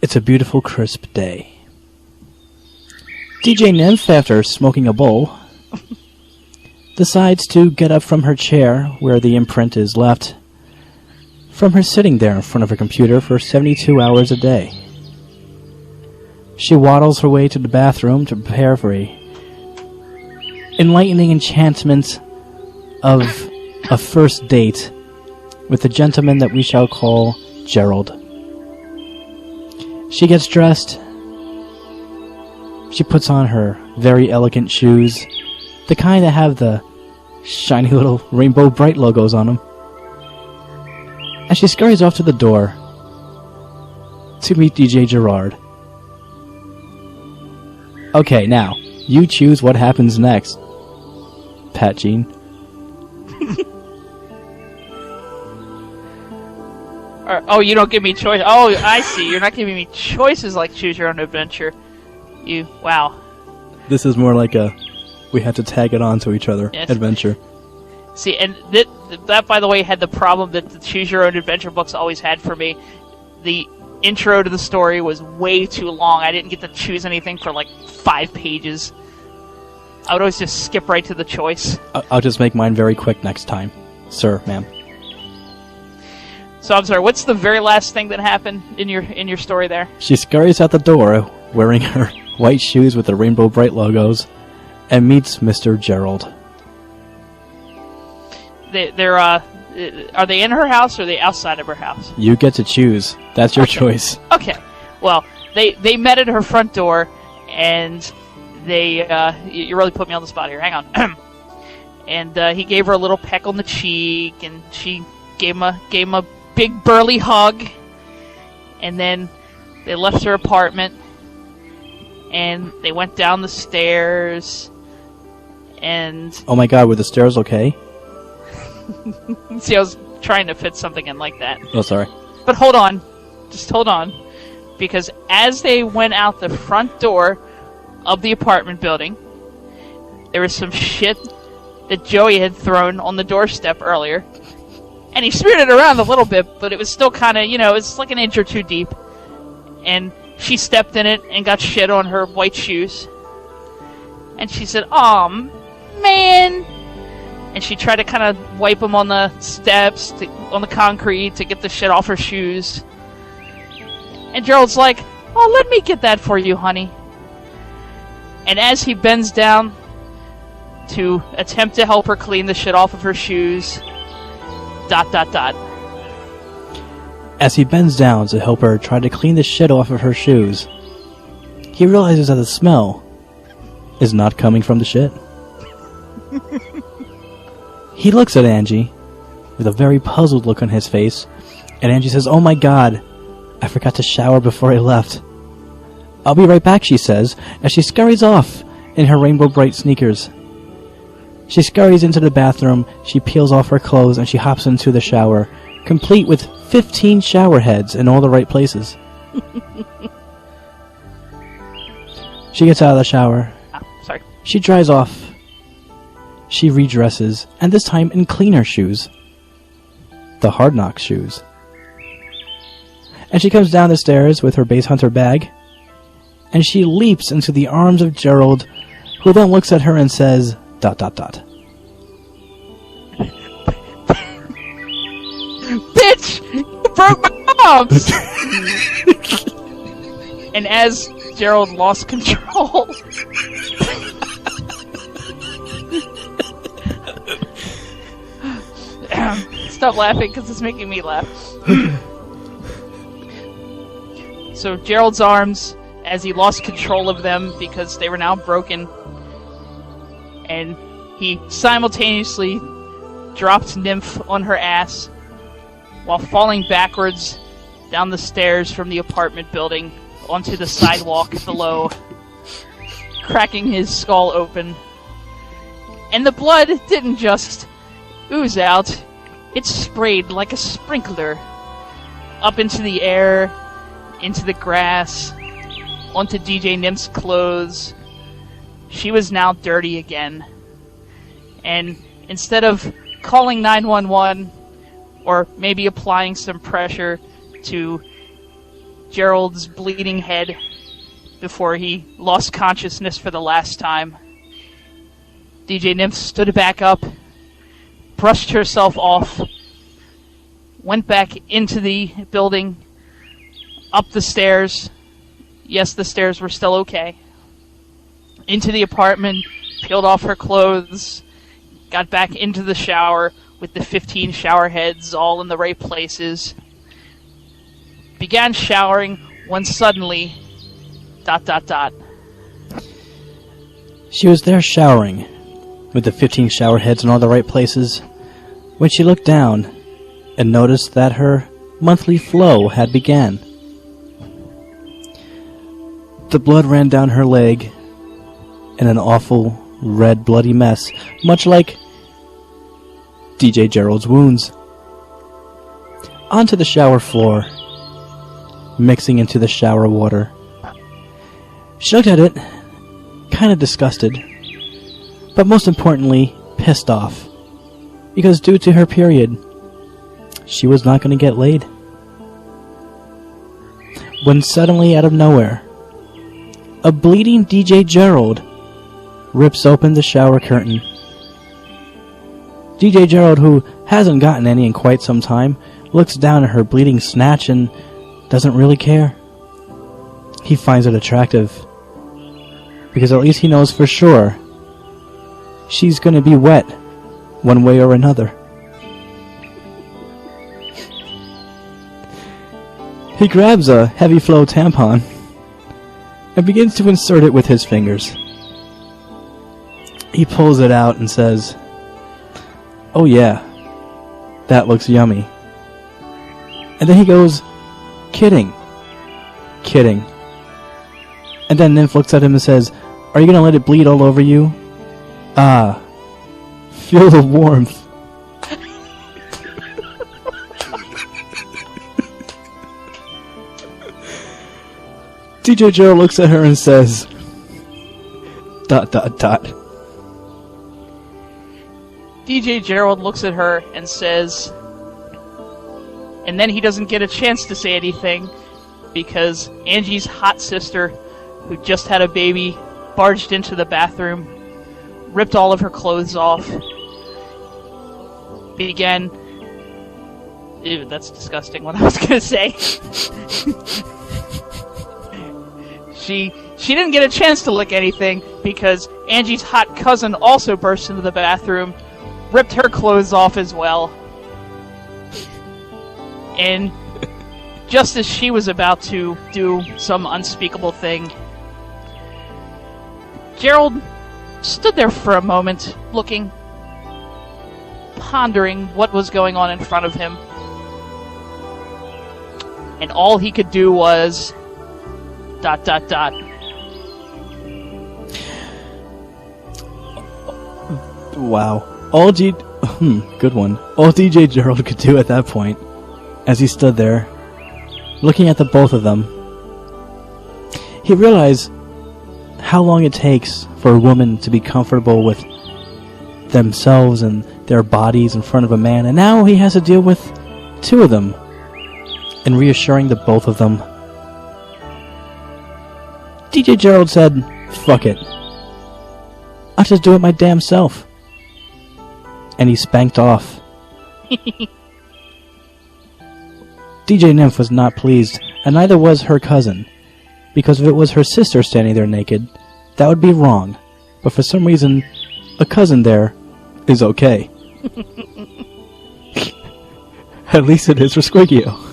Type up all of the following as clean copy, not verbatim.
It's a beautiful, crisp day. DJ Nymph, after smoking a bowl, decides to get up from her chair where the imprint is left from her sitting there in front of her computer for 72 hours a day. She waddles her way to the bathroom to prepare for a enlightening enchantment of a first date with the gentleman that we shall call Gerald. She gets dressed. She puts on her very elegant shoes, the kind that have the shiny little Rainbow Bright logos on them. And she scurries off to the door to meet DJ Gerard. Okay, now, you choose what happens next, Pat Jean. Oh, you don't give me choice. Oh, I see. You're not giving me choices like choose your own adventure. Wow. This is more like a we had to tag it on to each other adventure. See, and that, by the way, had the problem that the choose your own adventure books always had for me. The intro to the story was way too long. I didn't get to choose anything for like 5 pages. I would always just skip right to the choice. I'll just make mine very quick next time, sir, ma'am. So I'm sorry. What's the very last thing that happened in your story there? She scurries out the door wearing her white shoes with the Rainbow Bright logos and meets Mr. Gerald. Are they in her house or are they outside of her house? You get to choose. That's your choice. Okay. Well, they met at her front door, and they you really put me on the spot here. Hang on. And he gave her a little peck on the cheek, and she gave him a big burly hug. And then they left her apartment, and they went down the stairs. And oh my God, were the stairs okay? See, I was trying to fit something in like that. Oh, sorry. But hold on. Just hold on. Because as they went out the front door of the apartment building, there was some shit that Joey had thrown on the doorstep earlier. And he smeared it around a little bit, but it was still kind of, it's like an inch or two deep. And she stepped in it and got shit on her white shoes. And she said, "Aw, man." And she tried to kind of wipe them on the steps, on the concrete, to get the shit off her shoes. And Gerald's like, "Oh, let me get that for you, honey." And as he bends down to attempt to help her clean the shit off of her shoes, ... As he bends down to help her try to clean the shit off of her shoes, he realizes that the smell is not coming from the shit. He looks at Angie with a very puzzled look on his face, and Angie says, "Oh my God, I forgot to shower before I left." "I'll be right back," she says, as she scurries off in her Rainbow Bright sneakers. She scurries into the bathroom, she peels off her clothes, and she hops into the shower, complete with 15 shower heads in all the right places. She gets out of the shower. Sorry. She dries off. She redresses, and this time in cleaner shoes. The Hard Knock shoes. And she comes down the stairs with her Base Hunter bag, and she leaps into the arms of Gerald, who then looks at her and says, ... "Bitch! You broke my arms!" And as Gerald lost control... Stop laughing, because it's making me laugh. So Gerald's arms, as he lost control of them because they were now broken, and he simultaneously dropped Nymph on her ass while falling backwards down the stairs from the apartment building onto the sidewalk below, cracking his skull open. And the blood didn't just ooze out, it sprayed like a sprinkler up into the air, into the grass, onto DJ Nymph's clothes. She was now dirty again. And instead of calling 911, or maybe applying some pressure to Gerald's bleeding head before he lost consciousness for the last time. DJ Nymph stood back up, brushed herself off, went back into the building, up the stairs. Yes, the stairs were still okay. Into the apartment, peeled off her clothes, got back into the shower with the 15 shower heads all in the right places. Began showering when suddenly... ... She was there showering, with the 15 shower heads in all the right places, when she looked down and noticed that her monthly flow had began. The blood ran down her leg in an awful, red, bloody mess, much like DJ Gerald's wounds. Onto the shower floor, mixing into the shower water. She looked at it, kind of disgusted, but most importantly, pissed off, because due to her period, she was not going to get laid. When suddenly, out of nowhere, a bleeding DJ Gerald rips open the shower curtain. DJ Gerald, who hasn't gotten any in quite some time, looks down at her bleeding snatch and doesn't really care. He finds it attractive, because at least he knows for sure she's going to be wet one way or another. He grabs a heavy flow tampon and begins to insert it with his fingers. He pulls it out and says, "Oh yeah, that looks yummy." And then he goes, "Kidding. Kidding." And then Nymph looks at him and says, "Are you going to let it bleed all over you? Ah, feel the warmth." DJ Gerald looks at her and says, ... DJ Gerald looks at her and says... And then he doesn't get a chance to say anything, because Angie's hot sister, who just had a baby, barged into the bathroom, ripped all of her clothes off, began... Ew, that's disgusting, what I was going to say. She didn't get a chance to lick anything, because Angie's hot cousin also burst into the bathroom, ripped her clothes off as well. And just as she was about to do some unspeakable thing, Gerald stood there for a moment, looking, pondering what was going on in front of him. And all he could do was... ... Wow. Good one. All DJ Gerald could do at that point, as he stood there, looking at the both of them, he realized how long it takes for a woman to be comfortable with themselves and their bodies in front of a man, and now he has to deal with two of them, and reassuring the both of them. DJ Gerald said, "Fuck it. I'll just do it my damn self." And he spanked off. DJ Nymph was not pleased, and neither was her cousin, because if it was her sister standing there naked, that would be wrong. But for some reason, a cousin there is okay. At least it is for SquigY0.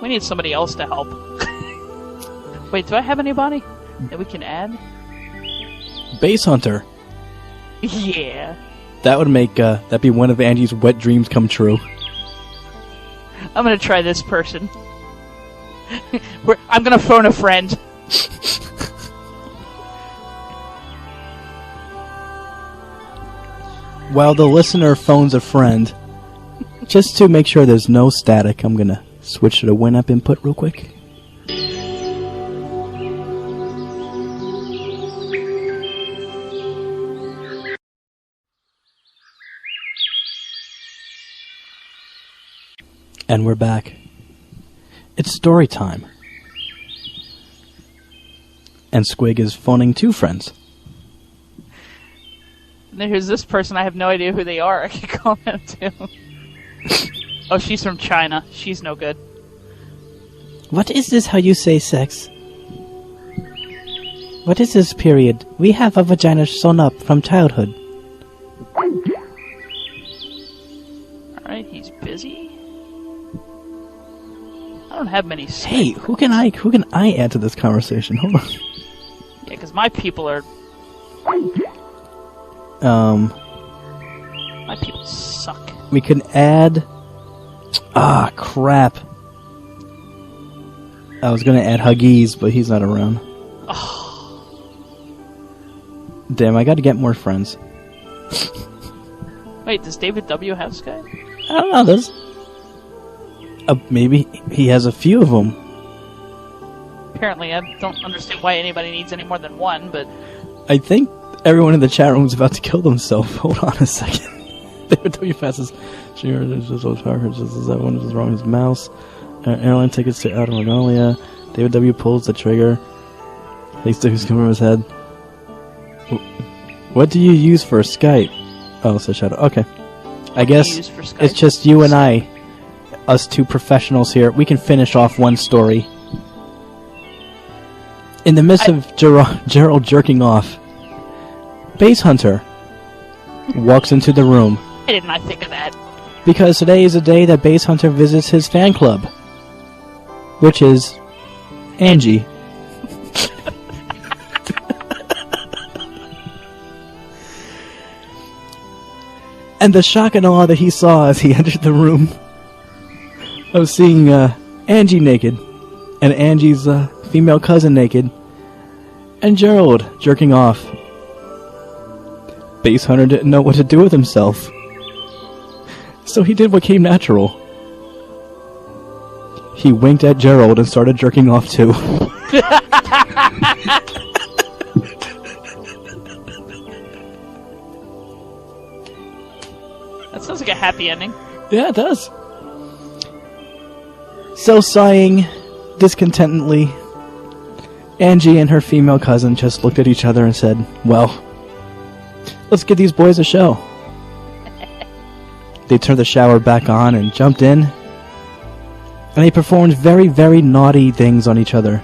We need somebody else to help. Wait, do I have anybody that we can add? Base Hunter. Yeah. That would make, that be one of Angie's wet dreams come true. I'm gonna try this person. I'm gonna phone a friend. while the listener phones a friend, just to make sure there's no static, I'm gonna switch to the Winamp input real quick. And we're back. It's story time. And Squig is phoning 2 friends. And there's this person, I have no idea who they are. I can call them too. Oh, she's from China. She's no good. What is this how you say sex? What is this period? We have a vagina sewn up from childhood. Alright, he's busy. I don't have many Skype. Hey, who can I add to this conversation? Hold on. Yeah, because my people are... My people suck. We can add... Ah, crap. I was gonna add Huggies, but he's not around. Oh. Damn, I gotta get more friends. Wait, does David W. have Skype? I don't know, does... maybe he has a few of them. Apparently, I don't understand why anybody needs any more than one, but... I think everyone in the chat room is about to kill themselves. Hold on a second. David W. passes. Sure, there's just old Parker. Is that one is wrong? His mouse. Airline tickets to Outer Mongolia. David W. pulls the trigger. Takes the coming from his head. What do you use for Skype? Oh, so Shadow. Okay. I guess it's just you and I. Us 2 professionals here. We can finish off one story. In the midst of Gerald jerking off, Base Hunter walks into the room. Why didn't I think of that? Because today is a day that Base Hunter visits his fan club, which is Angie. And the shock and awe that he saw as he entered the room of seeing Angie naked, and Angie's female cousin naked, and Gerald jerking off. Base Hunter didn't know what to do with himself, so he did what came natural. He winked at Gerald and started jerking off too. That sounds like a happy ending. Yeah, it does. So sighing discontentedly, Angie and her female cousin just looked at each other and said, well, let's give these boys a show. They turned the shower back on and jumped in, and they performed very, very naughty things on each other.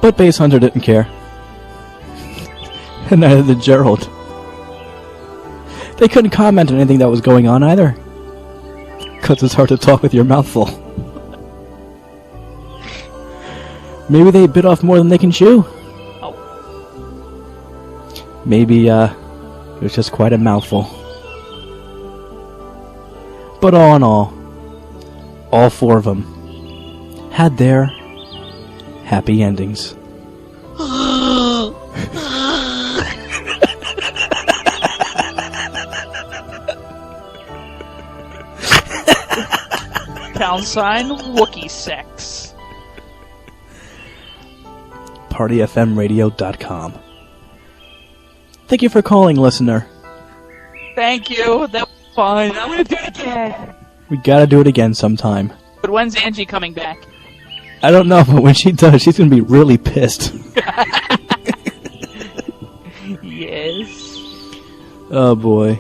But Base Hunter didn't care. And neither did Gerald. They couldn't comment on anything that was going on either. Because it's hard to talk with your mouth full. Maybe they bit off more than they can chew. Oh. Maybe, it was just quite a mouthful. But all in all 4 of them had their happy endings. # Wookiee sex. PartyFMRadio.com. Thank you for calling, listener. Thank you. That was fun. I'm gonna do it again. We gotta do it again sometime. But when's Angie coming back? I don't know, but when she does, she's gonna be really pissed. Yes. Oh boy.